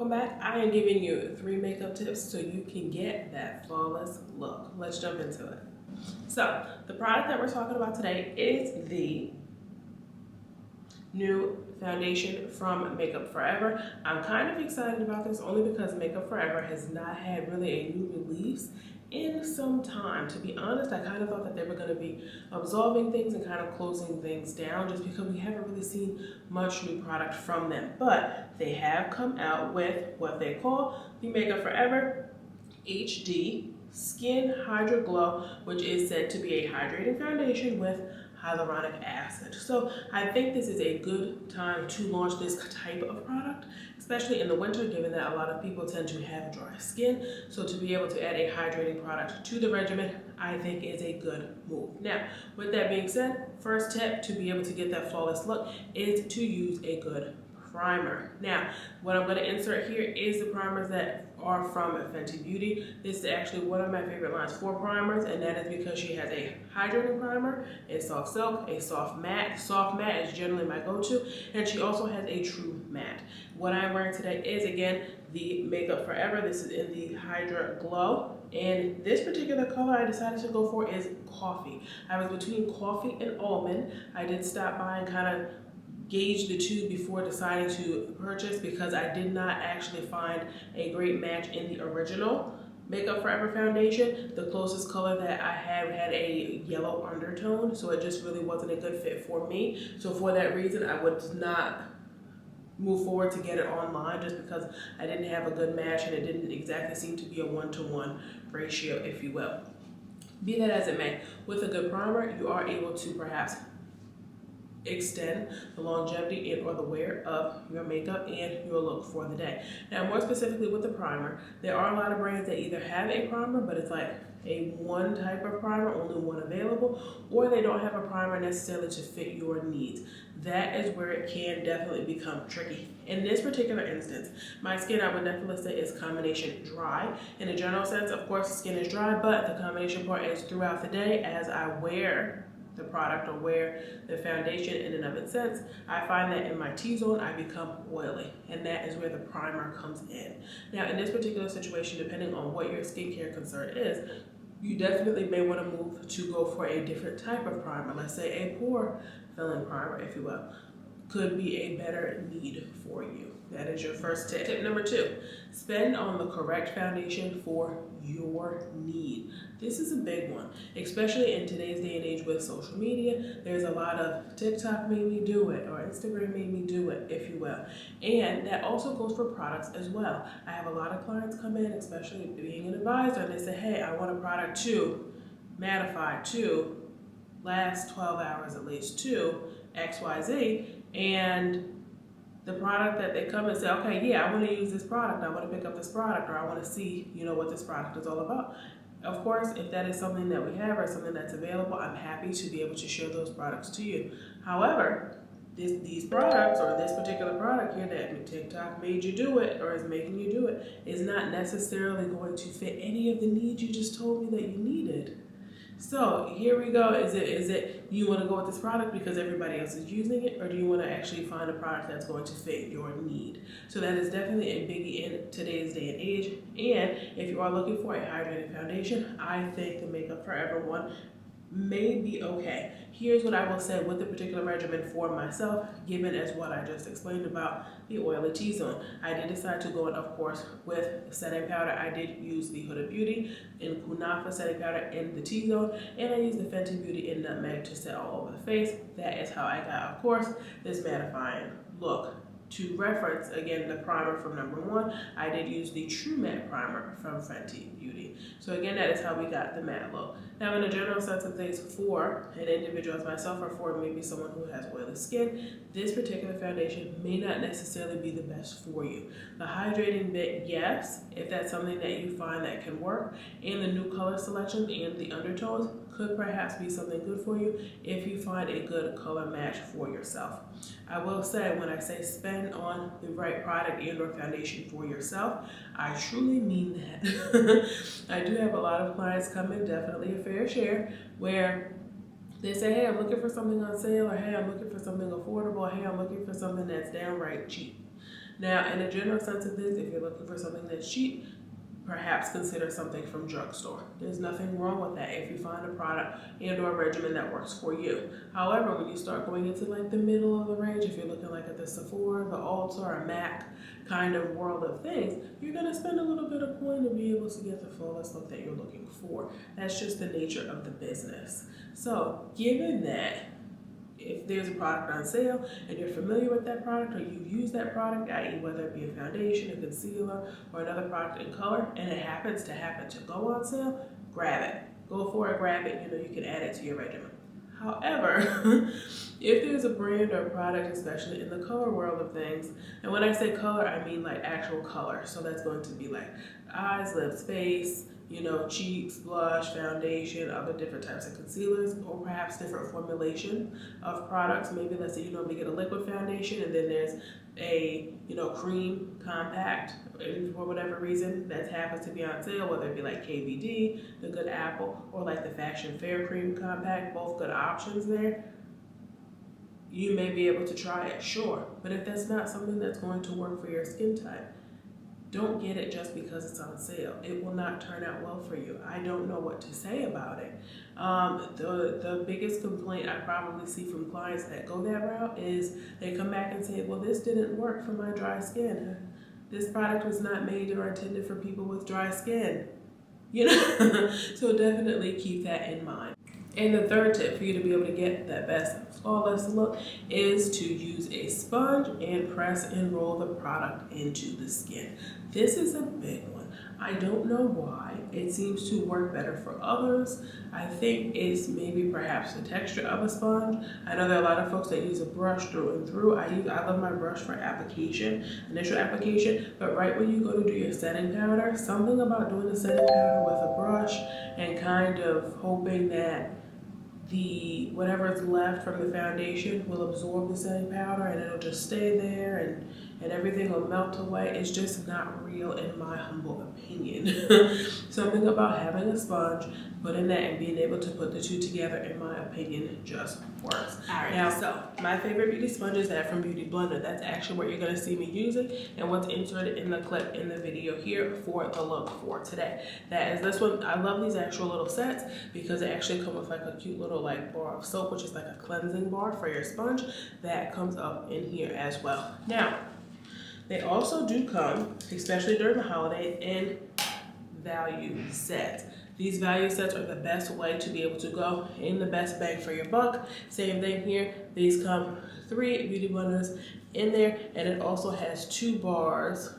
welcome back. I am giving you 3 makeup tips so you can get that flawless look. Let's jump into it. So, the product that we're talking about today is the new foundation from Makeup Forever. I'm kind of excited about this only because Makeup Forever has not had really a new release in some time. To be honest, I kind of thought that they were going to be absolving things and kind of closing things down just because we haven't really seen much new product from them. But they have come out with what they call the Makeup Forever HD Skin Hydra Glow, which is said to be a hydrating foundation with hyaluronic acid. So I think this is a good time to launch this type of product, especially in the winter, given that a lot of people tend to have dry skin. So to be able to add a hydrating product to the regimen, I think is a good move. Now, with that being said, first tip to be able to get that flawless look is to use a good primer. Now, what I'm going to insert here is the primers that are from Fenty Beauty. This is actually one of my favorite lines for primers, and that is because she has a hydrating primer, a soft silk, a soft matte. Soft matte is generally my go-to, and she also has a true matte. What I'm wearing today is, again, the Makeup Forever. This is in the Hydra Glow, and this particular color I decided to go for is coffee. I was between coffee and almond. I did stop by and kind of gauge the two before deciding to purchase because I did not actually find a great match in the original Makeup Forever foundation. The closest color that I had a yellow undertone, so it just really wasn't a good fit for me. So for that reason, I would not move forward to get it online just because I didn't have a good match and it didn't exactly seem to be a 1-to-1 ratio, if you will. Be that as it may, with a good primer, you are able to perhaps extend the longevity and or the wear of your makeup and your look for the day. Now, more specifically with the primer, there are a lot of brands that either have a primer, but it's like a one type of primer, only one available, or they don't have a primer necessarily to fit your needs. That is where it can definitely become tricky. In this particular instance, my skin, I would definitely say, is combination dry. In a general sense, of course, the skin is dry, but the combination part is throughout the day as I wear the product or wear the foundation in and of itself. I find that in my T-zone I become oily, and that is where the primer comes in. Now, in this particular situation, depending on what your skincare concern is, you definitely may want to move to go for a different type of primer. Let's say a pore filling primer, if you will, could be a better need for you. That is your first tip. Tip number 2, spend on the correct foundation for your need. This is a big one, especially in today's day and age with social media. There's a lot of TikTok made me do it or Instagram made me do it, if you will. And that also goes for products as well. I have a lot of clients come in, especially being an advisor, and they say, hey, I want a product to mattify, to last 12 hours at least, to XYZ, and the product that they come and say, okay, yeah, I want to use this product, I want to pick up this product, or I want to see, what this product is all about. Of course, if that is something that we have or something that's available, I'm happy to be able to share those products to you. However, these products or this particular product here that TikTok made you do it or is making you do it is not necessarily going to fit any of the needs you just told me that you needed. So here we go. Is it you want to go with this product because everybody else is using it, or do you want to actually find a product that's going to fit your need? So that is definitely a biggie in today's day and age. And if you are looking for a hydrating foundation, I think the Makeup Forever one may be okay. Here's what I will say with the particular regimen for myself, given as what I just explained about the oily T-zone. I did decide to go in, of course, with setting powder. I did use the Huda Beauty in Kunafa setting powder in the T-zone, and I used the Fenty Beauty in Nutmeg to set all over the face. That is how I got, of course, this mattifying look. To reference, again, the primer from number 1, I did use the True Matte Primer from Fenty Beauty. So again, that is how we got the matte look. Now, in a general sense of things, for an individual as myself or for maybe someone who has oily skin, this particular foundation may not necessarily be the best for you. The hydrating bit, yes, if that's something that you find that can work, and the new color selection and the undertones could perhaps be something good for you if you find a good color match for yourself. I will say, when I say spend on the right product and or foundation for yourself, I truly mean that. I do have a lot of clients come in, definitely a fair share, where they say, hey, I'm looking for something on sale, or hey, I'm looking for something affordable, or hey, I'm looking for something that's downright cheap. Now, in a general sense of things, if you're looking for something that's cheap, perhaps consider something from drugstore. There's nothing wrong with that if you find a product and or a regimen that works for you. However, when you start going into like the middle of the range, if you're looking like at the Sephora, the Ulta, or MAC kind of world of things, you're gonna spend a little bit of coin to be able to get the flawless look that you're looking for. That's just the nature of the business. So given that, if there's a product on sale and you're familiar with that product or you've used that product, i.e. whether it be a foundation, a concealer, or another product in color, and it happens to go on sale, grab it. Go for it, grab it, you know, you can add it to your regimen. However, if there's a brand or a product, especially in the color world of things, and when I say color, I mean like actual color. So that's going to be like eyes, lips, face, you know, cheeks, blush, foundation, other different types of concealers, or perhaps different formulation of products. Maybe let's say you normally get a liquid foundation and then there's a, you know, cream compact, and for whatever reason that happens to be on sale, whether it be like KVD, the Good Apple, or like the Fashion Fair cream compact, both good options there. You may be able to try it, sure, but if that's not something that's going to work for your skin type, don't get it just because it's on sale. It will not turn out well for you. I don't know what to say about it. The biggest complaint I probably see from clients that go that route is they come back and say, well, this didn't work for my dry skin. This product was not made or intended for people with dry skin. You know, so definitely keep that in mind. And the third tip for you to be able to get that best flawless look is to use a sponge and press and roll the product into the skin. This is a big one. I don't know why. It seems to work better for others. I think it's maybe perhaps the texture of a sponge. I know there are a lot of folks that use a brush through and through. I love my brush for application, initial application, but right when you go to do your setting powder, something about doing the setting powder with a brush and kind of hoping that whatever's left from the foundation will absorb the setting powder and it'll just stay there and everything will melt away. It's just not real in my humble opinion. Something about having a sponge, putting that and being able to put the two together, in my opinion, just works. All right. Now, so my favorite beauty sponge is that from Beauty Blender. That's actually what you're gonna see me using and what's inserted in the clip in the video here for the look for today. That is this one. I love these actual little sets because they actually come with like a cute little like bar of soap, which is like a cleansing bar for your sponge that comes up in here as well. Now, they also do come, especially during the holidays, in value sets. These value sets are the best way to be able to go in the best bang for your buck. Same thing here. These come 3 Beauty Blenders in there, and it also has 2 bars.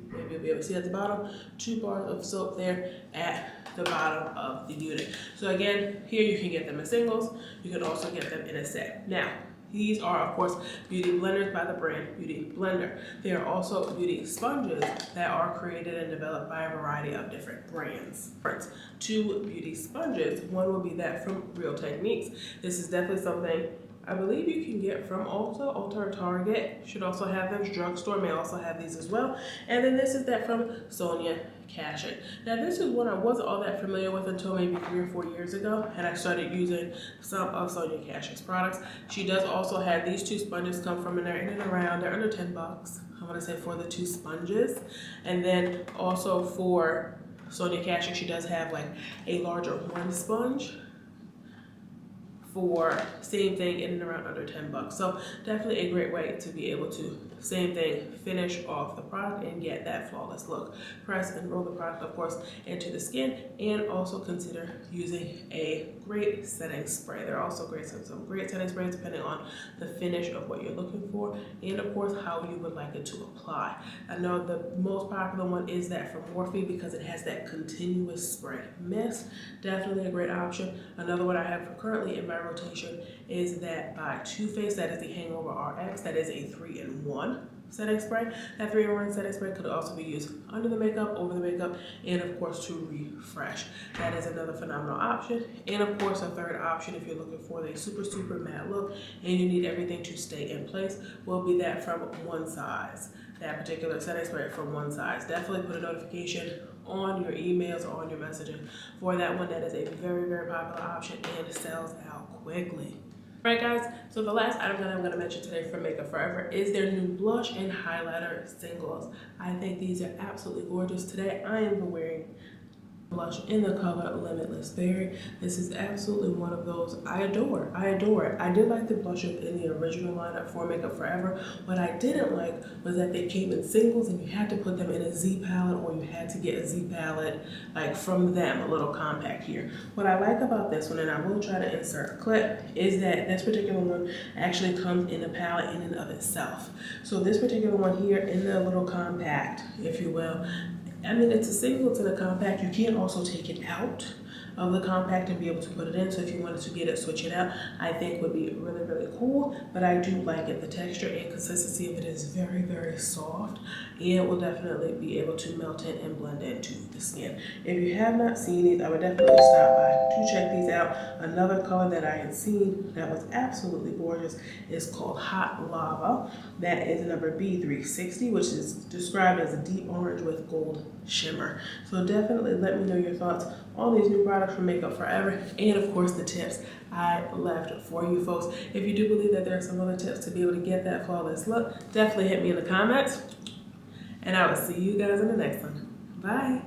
Maybe you'll be able to see at the bottom, 2 bars of soap there at the bottom of the unit. So again, here you can get them as singles. You can also get them in a set. Now, these are, of course, Beauty Blenders by the brand Beauty Blender. They are also beauty sponges that are created and developed by a variety of different brands. 2 beauty sponges. One will be that from Real Techniques. This is definitely something I believe you can get from Ulta or Target. Should also have them. Drugstore may also have these as well. And then this is that from Sonia Kashuk. Now this is one I wasn't all that familiar with until maybe 3 or 4 years ago, and I started using some of Sonia Kashuk's products. She does also have these 2 sponges come from in there in and around. They're under $10. I want to say for the 2 sponges, and then also for Sonia Kashuk, she does have like a larger 1 sponge. For same thing in and around under $10. So definitely a great way to be able to, same thing, finish off the product and get that flawless look. Press and roll the product, of course, into the skin, and also consider using a great setting spray. There are also some great setting sprays depending on the finish of what you're looking for, and of course how you would like it to apply. I know the most popular one is that from Morphe because it has that continuous spray mist. Definitely a great option. Another one I have currently in my rotation is that by Too Faced. That is the Hangover RX. That is a 3-in-1 setting spray. That 3-in-1 setting spray could also be used under the makeup, over the makeup, and of course to refresh. That is another phenomenal option. And of course a third option if you're looking for the super matte look and you need everything to stay in place will be that from One Size. That particular setting spray from One Size. Definitely put a notification on your emails or on your messaging for that one. That is a very popular option and sells out quickly. Alright guys, so the last item that I'm going to mention today from Makeup Forever is their new blush and highlighter singles. I think these are absolutely gorgeous. Today I am wearing blush in the color Limitless Berry. This is absolutely one of those I adore. I adore it. I did like the blushes in the original lineup for Makeup Forever. What I didn't like was that they came in singles and you had to put them in a Z palette, or you had to get a Z palette like from them, a little compact here. What I like about this one, and I will try to insert a clip, is that this particular one actually comes in a palette in and of itself. So this particular one here in the little compact, if you will, I mean, it's a single to the compact. You can also take it out of the compact and be able to put it in. So if you wanted to get it, switch it out, I think would be really, really cool. But I do like it. The texture and consistency of it is very, very soft, and it will definitely be able to melt in and blend into the skin. If you have not seen these, I would definitely stop by to check these out. Another color that I had seen that was absolutely gorgeous is called Hot Lava. That is number B360, which is described as a deep orange with gold shimmer. So definitely let me know your thoughts on these new products from Makeup Forever, and of course the tips I left for you folks. If you do believe that there are some other tips to be able to get that flawless look, definitely hit me in the comments, and I will see you guys in the next one. Bye.